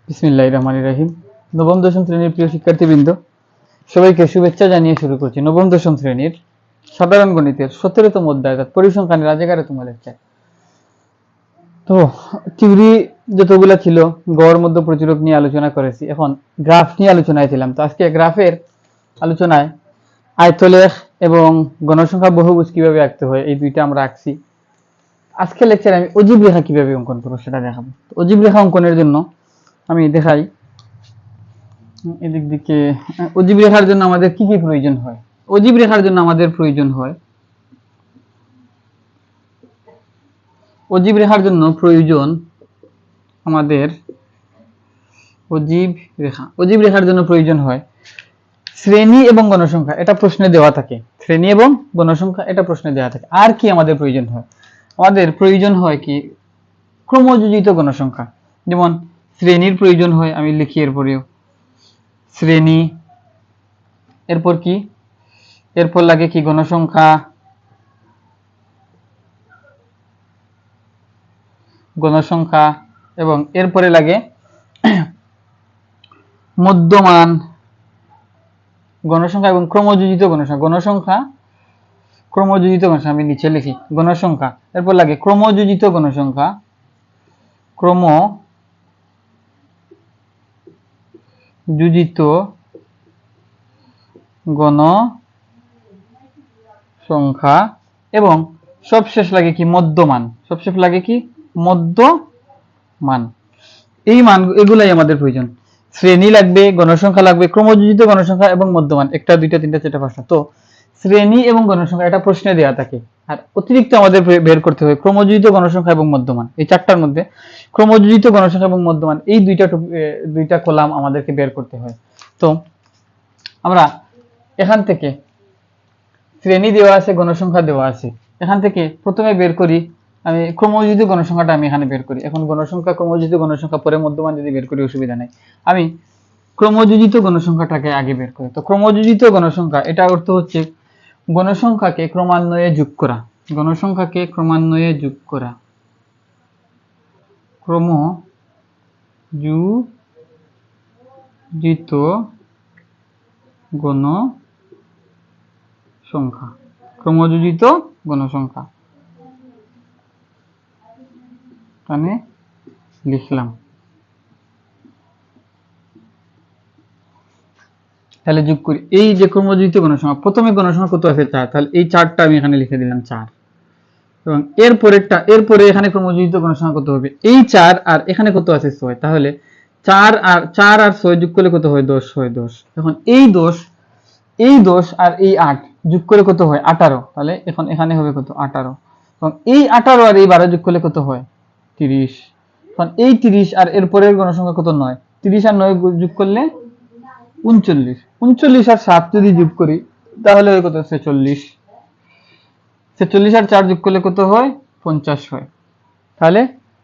বিসমিল্লাহির রহমানির রহিম। নবম দশম শ্রেণীর প্রিয় শিক্ষার্থীবৃন্দ, সবাইকে শুভেচ্ছা জানিয়ে শুরু করছি নবম দশম শ্রেণীর সাধারণ গণিতের 17তম অধ্যায় অর্থাৎ পরিসংখ্যানের আজ 11তম লেকচার। তো থিওরি যতগুলা ছিল গড়, মধ্য, প্রচুরক নিয়ে আলোচনা করেছি। এখন গ্রাফ নিয়ে আলোচনায় ছিলাম। তো আজকে গ্রাফের আলোচনায় আয়তলেখ এবং গণসংখ্যা বহুভুজ কিভাবে আঁকতে হয় এই দুইটা আমরা আঁকছি। আজকে লেকচারে আমি অজীব রেখা কিভাবে অঙ্কন করবো সেটা দেখাবো। অজীব রেখা অঙ্কনের জন্য আমি দেখাই এদিক দিকে। অজীব রেখার জন্য আমাদের কি কি প্রয়োজন হয়? অজীব রেখার জন্য আমাদের প্রয়োজন হয়, অজীব রেখার জন্য প্রয়োজন আমাদের অজীব রেখা। অজীব রেখার জন্য প্রয়োজন হয় শ্রেণী এবং গণসংখ্যা, এটা প্রশ্নে দেওয়া থাকে। শ্রেণী এবং গণসংখ্যা এটা প্রশ্নে দেওয়া থাকে। আর কি আমাদের প্রয়োজন হয়? আমাদের প্রয়োজন হয় কি ক্রমযোজিত গণসংখ্যা। যেমন শ্রেণীর প্রয়োজন হয়, আমি লিখি এরপরেও শ্রেণী, এরপর কি, এরপর লাগে কি গণসংখ্যা, গণসংখ্যা, এবং এরপরে লাগে মধ্যমান গণসংখ্যা এবং ক্রমযোজিত গণসংখ্যা। গণসংখ্যা, ক্রমযোজিত গণসংখ্যা, আমি নিচে লিখি গণসংখ্যা, এরপর লাগে ক্রমযোজিত গণসংখ্যা, ক্রমযোজিত গণসংখ্যা, এবং সবশেষ লাগে কি মধ্যমান। সবশেষ লাগে কি মধ্যমান। এই মান এগুলাই আমাদের প্রয়োজন। শ্রেণী লাগবে, গণসংখ্যা লাগবে, ক্রমযোজিত গণসংখ্যা এবং মধ্যমান, একটা দুইটা তিনটা চারটা পাঁচটা। তো শ্রেণী এবং গণসংখ্যা এটা প্রশ্নে দেওয়া থাকে। আর অতিরিক্ত আমাদের বের করতে হয় ক্রমযোজিত গণসংখ্যা এবং মধ্যমান। এই চারটার মধ্যে ক্রমযোজিত গণসংখ্যা এবং মধ্যমান এই দুইটা কলাম আমাদেরকে বের করতে হয়। তো আমরা এখান থেকে শ্রেণী দেওয়া আছে, গণসংখ্যা দেওয়া আছে, এখান থেকে প্রথমে বের করি আমি ক্রমযোজিত গণসংখ্যাটা আমি এখানে বের করি। এখন গণসংখ্যা, ক্রমযোজিত গণসংখ্যা পরে মধ্যমান যদি বের করি অসুবিধা নাই। আমি ক্রমযোজিত গণসংখ্যাটাকে আগে বের করি। তো ক্রমযোজিত গণসংখ্যা এটা অর্থ হচ্ছে গণসংখ্যাকে ক্রমান্বয়ে যোগ করা। গণসংখ্যাকে ক্রমান্বয়ে যোগ করা, ক্রমযোজিত গণসংখ্যা, ক্রমযোজিত গণসংখ্যা এখানে লিখলাম। তাহলে যোগ করি এই যে ক্রমযোজিত গণসংখ্যা, প্রথমে গণসংখ্যা কত আছে 4, তাহলে এই 4টা আমি এখানে লিখে দিলাম 4, এবং এরপরে এখানে ক্রমযোজিত গণসংখ্যা কত হবে এই 4, আর এখানে কত আছে 6, তাহলে 4 আর 6 যোগ করলে কত হয় 10 হয় 10। এখন এই 10 আর এই 8 যোগ করে কত হয় 18, তাহলে এখন এখানে হবে কত 18, এবং এই 18 আর এই 12 যোগ করলে কত হয় 30। এখন এই 30 আর এরপরের গণসংখ্যা কত 9, 30 আর 9 যোগ করলে 39, 39 আর 7 যদি যোগ করি তাহলে হয় কত 46, 46 আর 4 যোগ করলে কত হয় 50 হয়। তাহলে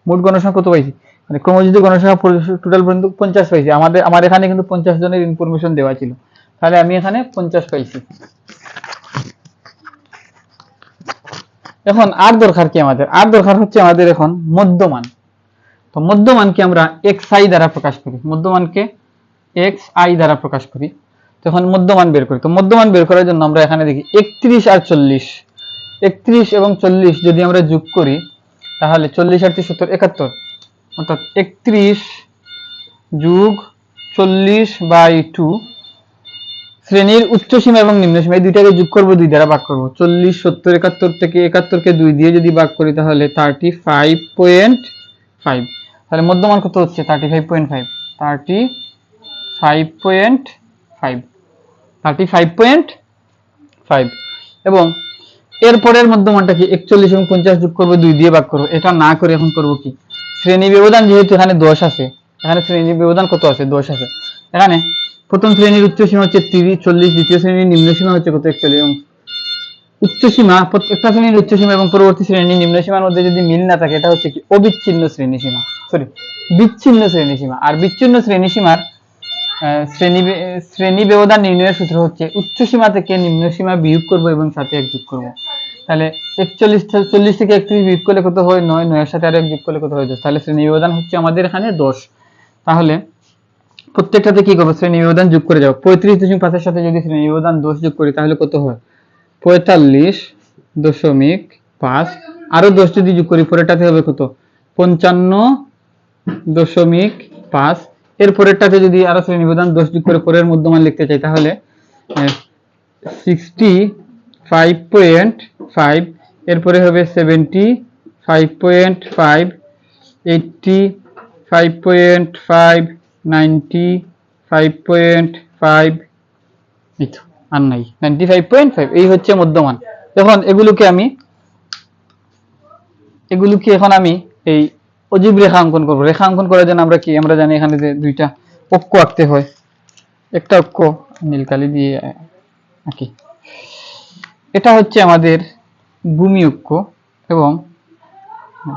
মোট গণসংখ্যা কত পাইছি, মানে ক্রমযোজিত গণসংখ্যা টোটাল পর্যন্ত 50 পাইছি। আমার এখানে কিন্তু 50 জনের ইনফরমেশন দেওয়া ছিল, তাহলে আমি এখানে 50 পাইছি। এখন আর দরকার কি আমাদের, আর দরকার হচ্ছে আমাদের এখন মধ্যমান। তো মধ্যমানকে আমরা xi দ্বারা প্রকাশ করি, মধ্যমানকে xi দ্বারা প্রকাশ করি। তখন মধ্যমান বের করি। তো মধ্যমান বের করার জন্য আমরা এখানে দেখি 31 আর 40, 31 এবং 40 যদি আমরা যোগ করি তাহলে 40 আর 70 71, অর্থাৎ 31 যোগ 40/2। শ্রেণীর উচ্চ সীমা এবং নিম্ন সীমা এই দুইটাকে যোগ করব, 2 দ্বারা ভাগ করব। 40 70 71 থেকে 71 কে 2 দিয়ে যদি ভাগ করি তাহলে 35.5। তাহলে মধ্যমান কত হচ্ছে 35.5, 35.5 এবং এরপরের মধ্যমানটা কি 41 এবং 50 যোগ করব, 2 দিয়ে ভাগ করব। এটা না করে এখন করব কি, শ্রেণী ব্যবধান যেহেতু এখানে 10 আছে, এখানে শ্রেণী ব্যবধান কত আছে 10 আছে, এখানে প্রথম শ্রেণীর উচ্চ সীমা হচ্ছে 30, দ্বিতীয় শ্রেণীর নিম্ন সীমা হচ্ছে কত 41, এবং উচ্চ সীমা প্রত্যেকটা শ্রেণীর উচ্চ সীমা এবং পরবর্তী শ্রেণীর নিম্ন সীমার মধ্যে যদি মিল না থাকে এটা হচ্ছে কি অবিচ্ছিন্ন শ্রেণী সীমা, বিচ্ছিন্ন শ্রেণী সীমা। আর বিচ্ছিন্ন শ্রেণী সীমার শ্রেণী ব্যবধান নির্ণয়ের সূত্র হচ্ছে উচ্চ সীমা থেকে নিম্ন সীমা বিয়োগ করব এবং সাথে 1 যোগ করব। তাহলে 40 থেকে 31 বিয়োগ করলে কত হয় 9, 9 এর সাথে আর 1 যোগ করলে কত হয় 10, তাহলে শ্রেণী ব্যবধান হচ্ছে আমাদের এখানে 10। তাহলে প্রত্যেকটাতে কি করবো, শ্রেণী ব্যবধান যোগ করে যাবো। 35.5 সাথে যদি শ্রেণী ব্যবধান 10 যোগ করি তাহলে কত হয়, 45.5, আরো 10 যদি যোগ করি পরেরটাতে হবে কত, 55.5। এর পরেরটাতে যদি আরো শ্রেণী ব্যবধান 10 যোগ করে পরের মধ্যমান লিখতে চাই তাহলে 65.5, এরপরে হবে 75.5, 85.5, 95.5, এই তো আর নাই 95.5, এই হচ্ছে মধ্যমান। এখন এগুলোকে এখন আমি এই অজীব রেখা অঙ্কন করবো। রেখা অঙ্কন করার জন্য আমরা জানি এখানে যে দুইটা অক্ষ আঁকতে হয়। একটা অক্ষ নীলকালি দিয়ে আঁকি, এটা হচ্ছে আমাদের ভূমি অক্ষ, এবং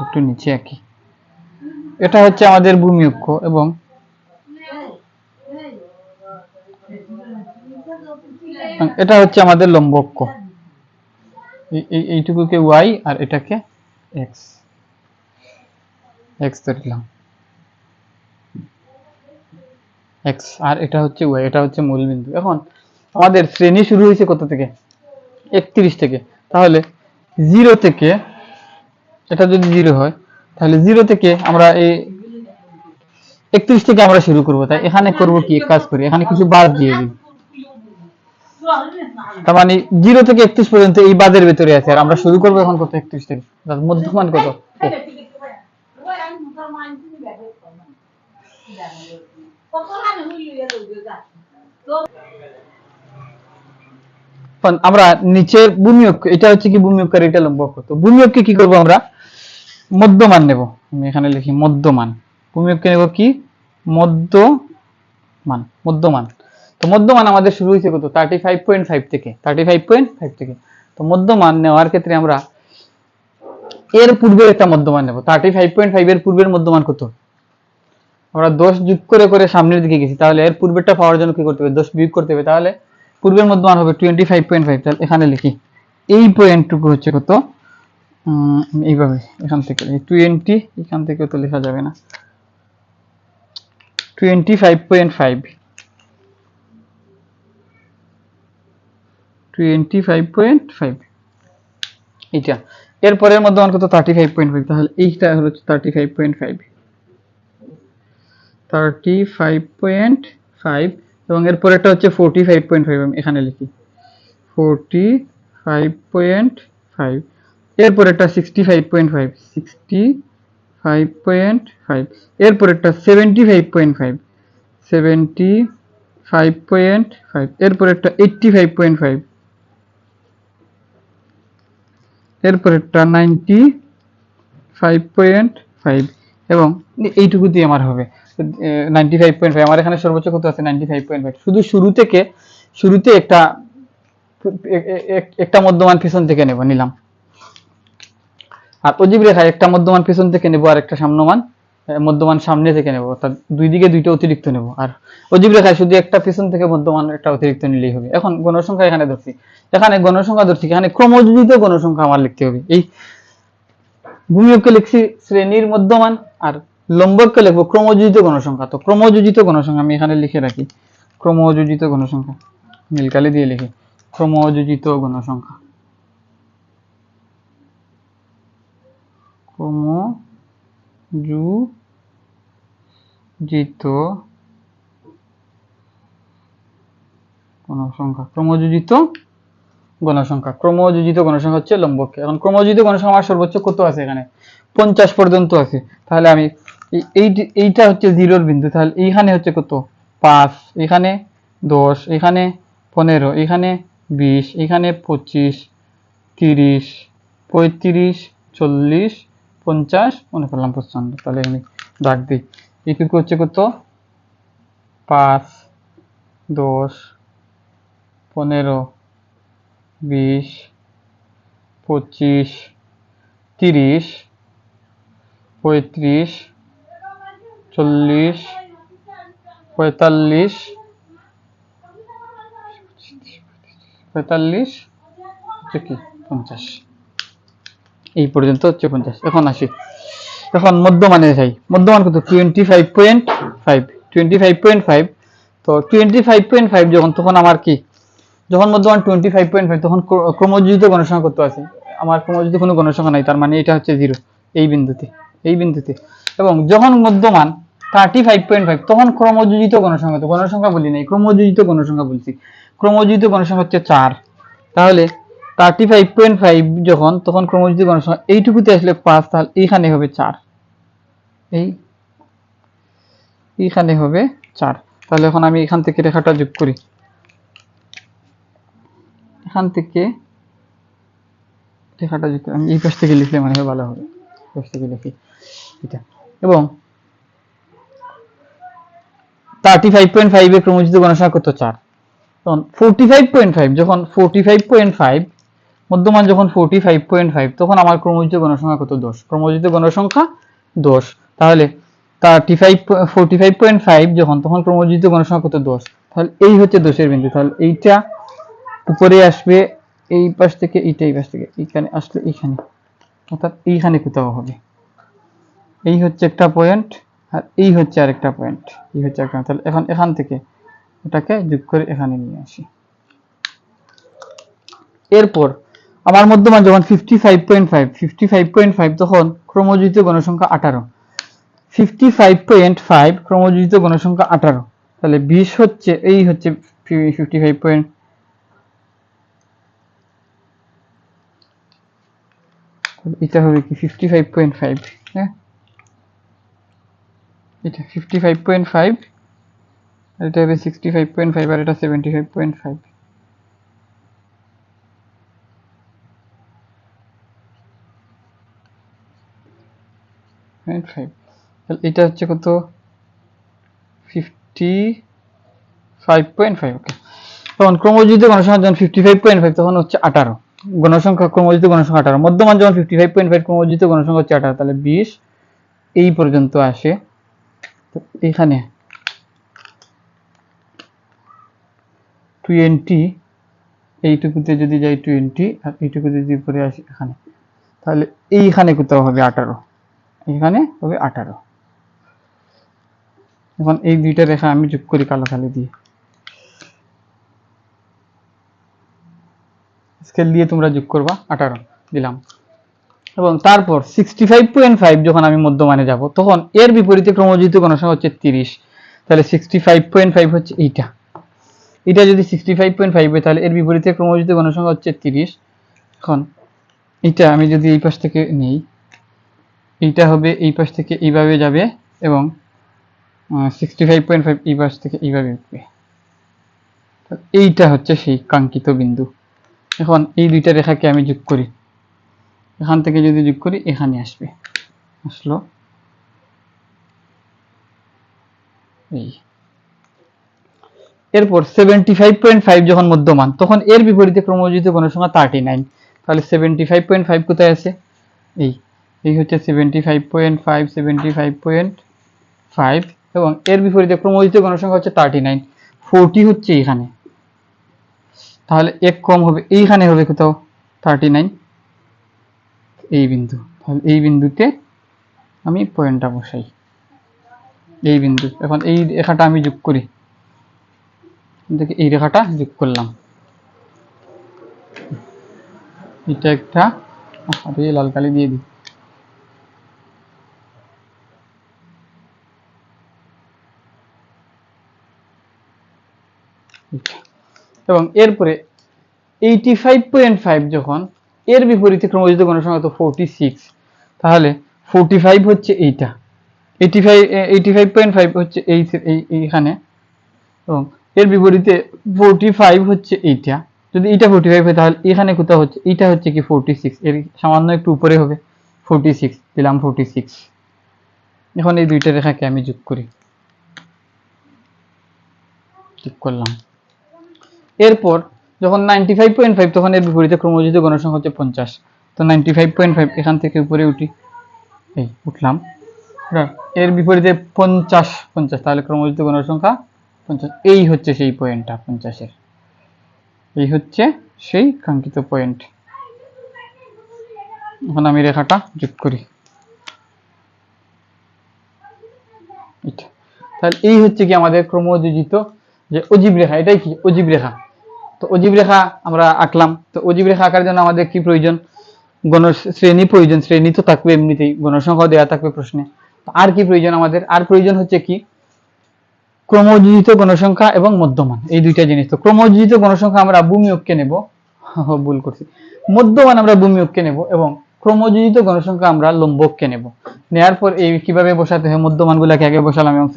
একটু নিচে আঁকি, এটা হচ্ছে আমাদের ভূমি অক্ষ, এবং এটা হচ্ছে আমাদের লম্ব অক্ষ। এইটুকুকে ওয়াই আর এটাকে এক্স, ধরলাম এক্স, আর এটা হচ্ছে ওয়াই, এটা হচ্ছে মূল বিন্দু। এখন আমাদের শ্রেণী শুরু হয়েছে কত থেকে, 31 থেকে। তাহলে 0 থেকে, এটা যদি 0 হয় তাহলে 0 থেকে আমরা এই 31 থেকে আমরা শুরু করব। তাই এখানে করব কি, কাজ করি, এখানে কিছু বাদ দিয়ে দিই। তার মানে 0 থেকে 31 পর্যন্ত এই বাদের ভিতরে আছে, আর আমরা শুরু করব এখন কত, 31 থেকে। মধ্যমান কত, আমরা নিচের ভূমি অক্ষ, এটা হচ্ছে কি ভূমি অক্ষ, আর এটা লম্ব অক্ষ। তো ভূমি অক্ষে কি করব, আমরা মধ্যমান নেব। আমি এখানে লিখি মধ্যমান। ভূমি অক্ষে নেব কি, মধ্যমান। তো মধ্যমান আমাদের শুরু হয়েছে কত, 35.5 থেকে, 35.5 থেকে। তো মধ্যমান নেওয়ার ক্ষেত্রে আমরা এর পূর্বের একটা মধ্যমান নেব। 35.5 এর পূর্বের মধ্যমান কত, আমরা 10 যোগ করে করে সামনের দিকে গেছি, তাহলে এর পূর্বেরটা পাওয়ার জন্য কি করতে হবে, 10 বিয়োগ করতে হবে। তাহলে পূর্বের মধ্যমান হবে 25.5। তাহলে এখানে লিখি এই পয়েন্টটুকু হচ্ছে কত, এইভাবে এখান থেকে 20, এখান থেকে তো লেখা যাবে না, 25.5, 25.5 এটা। এরপরের মধ্যমান কত, 35.5। তাহলে এইটা হচ্ছে 35.5, এবং এরপরেরটা হচ্ছে 45.5। আমি এখানে লিখি 45.5। এরপরেরটা 65.5, 65.5। এরপরেরটা 75.5, 75.5। এরপরেরটা 85.5, এরপরেরটা 95.5, এবং এইটুকু দিয়ে আমার হবে 95.5। আমার এখানে সর্বোচ্চ কত আছে, 95.5। শুধু শুরুতে একটা মধ্যমান পিছন থেকে নিলাম, আর অজীব রেখায় একটা মধ্যমান পিছন থেকে নেব, আর একটা মধ্যমান সামনে থেকে নেব, অর্থাৎ দুই দিকে দুইটা অতিরিক্ত নেব। আর অজীব রেখায় শুধু একটা পিছন থেকে মধ্যমান একটা অতিরিক্ত নিলেই হবে। এখন গণসংখ্যা এখানে ধরছি, এখানে ক্রমযোজিত গণসংখ্যা আমার লিখতে হবে। এই ভূমি অক্ষে লিখছি শ্রেণীর মধ্যমান, আর লম্ব অক্ষে লিখবো ক্রমযোজিত গণসংখ্যা। তো ক্রমযোজিত গণসংখ্যা আমি এখানে লিখে রাখি, ক্রমযোজিত গণসংখ্যা নীলকালি দিয়ে লিখি, ক্রমযোজিত গণসংখ্যা, ক্রমযোজিত গণসংখ্যা হচ্ছে লম্বকে। এখন ক্রমযোজিত গণসংখ্যা আমার সর্বোচ্চ কত আছে, এখানে 50 পর্যন্ত আছে। তাহলে আমি এইটা হচ্ছে 0 বিন্দু, তাহলে এইখানে হচ্ছে কত, 5, এখানে 10, এখানে 15, এখানে 20, এখানে 25, 30, 35, 40, 50, মনে করলাম 55। তাহলে আমি দাগ দিই, এইটুকু হচ্ছে কত, 5, 10, 15, 20, 25, 30, 35, 40, 45, 50, এই পর্যন্ত হচ্ছে 50। এখন আসি, এখন মধ্যমানে যাই। মধ্যমান কত, 25.5, 5 25.5 তো 25.5 যখন তখন আমার কি যখন মধ্যমান 25.5 তখন ক্রমযোজিত গণসংখ্যা কত আছে আমার ক্রমযোজিত কোনো গণসংখ্যা নাই তার মানে এটা হচ্ছে 0 এই বিন্দুতে এবং যখন মধ্যমান 35.5 তখন ক্রমযোজিত গণসংখ্যা বলি নাই ক্রমযোজিত গণসংখ্যা বলছি ক্রমযোজিত গণসংখ্যা হচ্ছে 4 তাহলে 35.5 যখন তখন ক্রমযোজিত গণসংখ্যা এইটুকুতে আসলে 5 তাহলে এইখানে হবে 4 এইখানে হবে 4 তাহলে এখন আমি এখান থেকে রেখাটা যোগ করি এখান থেকে রেখাটা যোগ করি আমি এই পাশ থেকে লিখলে মনে হয় ভালো হবে এই পাশ থেকে লিখি এটা এবং 35.5 এর ক্রমযোজিত গণসংখ্যা কত 4 তখন 45.5 যখন 45.5 মধ্যমান যখন 45.5 তখন আমার ক্রমযোজিত গণসংখ্যা কত 10 ক্রমযোজিত গণসংখ্যা 10 তাহলে 45.5 যখন তখন ক্রমযোজিত গণসংখ্যা কত 10 তাহলে এই হচ্ছে 10 এর বিন্দু তাহলে এইটা উপরে আসবে এই পাশ থেকে এইটা এই পাশ থেকে এইখানে আসলে এইখানে অর্থাৎ এইখানে কোথাও হবে এই হচ্ছে একটা পয়েন্ট আর এই হচ্ছে আরেকটা পয়েন্ট এই হচ্ছে একটা তাহলে এখন এখান থেকে এটাকে যোগ করে এখানে নিয়ে আসি এরপর আমার মধ্যমান যখন 55.5 তখন ক্রমযোজিত গণসংখ্যা 18 55.5 ক্রমযোজিত গণসংখ্যা 18 তাহলে 20 হচ্ছে এই হচ্ছে 55. এটা হবে কি 55.5 হ্যাঁ এটা 55.5 আর এটা হবে 65.5 আর এটা 75.5 তাহলে এটা হচ্ছে কত 55.5 ওকে তখন ক্রমযোজিত গণসংখ্যা যখন 55.5 তখন হচ্ছে 18 গণসংখ্যা ক্রমযোজিত গণসংখ্যা 18 মধ্যমান যখন 55.5 ক্রমযোজিত গণসংখ্যা হচ্ছে 18 তাহলে 20 এই পর্যন্ত আসে তো এখানে 20 এইটুকুতে যদি যাই 20 আর এইটুকুতে যদি পরে আসি এখানে তাহলে এইখানে কোথাও হবে 18 এখানে হবে 18 এখন এই দুইটা রেখা আমি যোগ করি কালো কালি দিয়ে স্কেল দিয়ে তোমরা যোগ করবা 18 দিলাম এবং তারপর 65.5 যখন আমি মধ্যমানে যাব তখন এর বিপরীতে ক্রমযোজিত গণসংখ্যা হচ্ছে 30 তাহলে 65.5 হচ্ছে এটা যদি 65.5 হয় তাহলে এর বিপরীতে ক্রমযোজিত গণসংখ্যা হচ্ছে 30 এখন এটা আমি যদি এই পাশ থেকে নেই এইটা হবে এই পাশ থেকে এইভাবে যাবে এবং 65.5 এই পাশ থেকে এইভাবে উঠবে এইটা হচ্ছে সেই কাঙ্ক্ষিত বিন্দু এখন এই দুইটা রেখাকে আমি যোগ করি এখান থেকে যদি যোগ করি এখানে আসলো এই এরপর 75.5 যখন মধ্যমান তখন এর বিপরীতে ক্রমযোজিত গণসংখ্যা 39 তাহলে 75.5 কোথায় আছে এই হচ্ছে 75.5 এবং এর বিপরীতে ক্রমযোজিত গণসংখ্যা হচ্ছে 39 40 হচ্ছে এখানে তাহলে এক কম হবে এইখানে হবে কোথাও 39 এই বিন্দু তাহলে এই বিন্দুতে আমি পয়েন্টটা বসাই এই বিন্দু এখন এই রেখাটা আমি যোগ করি দেখি এই রেখাটা যোগ করলাম এটা একটা আরে লাল কালি দিয়ে দিই এবং এরপরে 85.5 যখন এর বিপরীতে ক্রমযোজিত গণসংখ্যা তো 46 তাহলে 45 হচ্ছে এইটা 85.5 হচ্ছে এইখানে এবং এর বিপরীতে 45 হচ্ছে এইটা যদি এটা 45 হয় তাহলে এখানে কোথাও হচ্ছে এইটা হচ্ছে কি 46 এর সামান্য একটু উপরে হবে 46 দিলাম 46 এখন এই দুইটা রেখাকে আমি যোগ করি যোগ করলাম এরপর যখন 95.5 তখন এর বিপরীতে ক্রমযোজিত গণসংখ্যা হচ্ছে 50 তো 95.5 এখান থেকে উপরে উঠি এই উঠলাম এর বিপরীতে 50 তাহলে ক্রমযোজিত গণসংখ্যা 50 এই হচ্ছে সেই পয়েন্টটা 50 এর এই হচ্ছে সেই কাঙ্ক্ষিত পয়েন্ট এখন আমি রেখাটা যোগ করি এটা তাহলে এই হচ্ছে কি আমাদের ক্রমযোজিত যে অজীব রেখা, এটাই কি অজীব রেখা। তো অজীব রেখা আমরা আঁকলাম। তো অজীব রেখা আঁকার জন্য আমাদের কি প্রয়োজন? শ্রেণী প্রয়োজন। শ্রেণী তো থাকবে এমনিতেই, গণসংখ্যা দেওয়া থাকবে প্রশ্নে। আর কি প্রয়োজন আমাদের? আর প্রয়োজন হচ্ছে কি ক্রমযোজিত গণসংখ্যা এবং মধ্যমান, এই দুইটা জিনিস। তো ক্রমযোজিত গণসংখ্যা আমরা ভূমি অক্ষে নেব, ভুল করছি, মধ্যমান আমরা ভূমি অক্ষে নেব, এবং ক্রমযোজিত গণসংখ্যা আমরা লম্ব অক্ষে নেব। নেওয়ার পর এই কিভাবে বসাতে হয়, মধ্যমান গুলাকে আগে বসালাম, এবং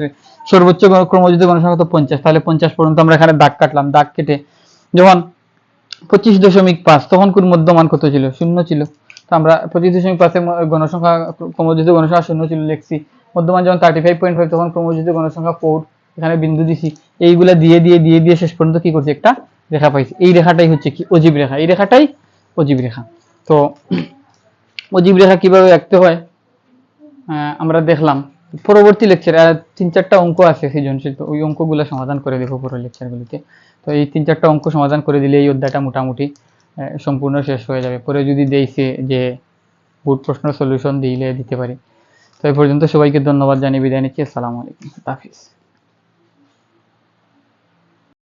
সর্বোচ্চ ক্রমযোজিত গণসংখ্যা তো 50, তাহলে 50 পর্যন্ত আমরা এখানে দাগ কাটলাম। দাগ কেটে যখন 25.5 তখন কোন মধ্যমান কত ছিল? 0 ছিল। তো আমরা 25.5 গণসংখ্যা ক্রমযোজিত গণসংখ্যা 0 ছিল লিখছি। মধ্যমান যখন 35.5 তখন ক্রমযোজিত গণসংখ্যা 4, এখানে বিন্দু দিছি। এইগুলা দিয়ে দিয়ে দিয়ে দিয়ে শেষ পর্যন্ত কি করছি? একটা রেখা পাইছি। এই রেখাটাই হচ্ছে কি অজীব রেখা, এই রেখাটাই অজীব রেখা। তো অজীব রেখা কিভাবে আঁকতে হয় আমরা দেখলাম। পরবর্তী লেকচারে 3-4টা অঙ্ক আছে সৃজনশীল, তো ওই অঙ্কগুলো সমাধান করে দেবো পরের লেকচারগুলিতে। তো এই 3-4টা অঙ্ক সমাধান করে দিলে এই অধ্যায়টা মোটামুটি সম্পূর্ণ শেষ হয়ে যাবে। পরে যদি দেইছে যে বোর্ড প্রশ্ন সলিউশন দিলে দিতে পারি। তো এই পর্যন্ত সবাইকে ধন্যবাদ জানিয়ে বিদায় নিচ্ছি। আসসালামু আলাইকুম, হাফিজ।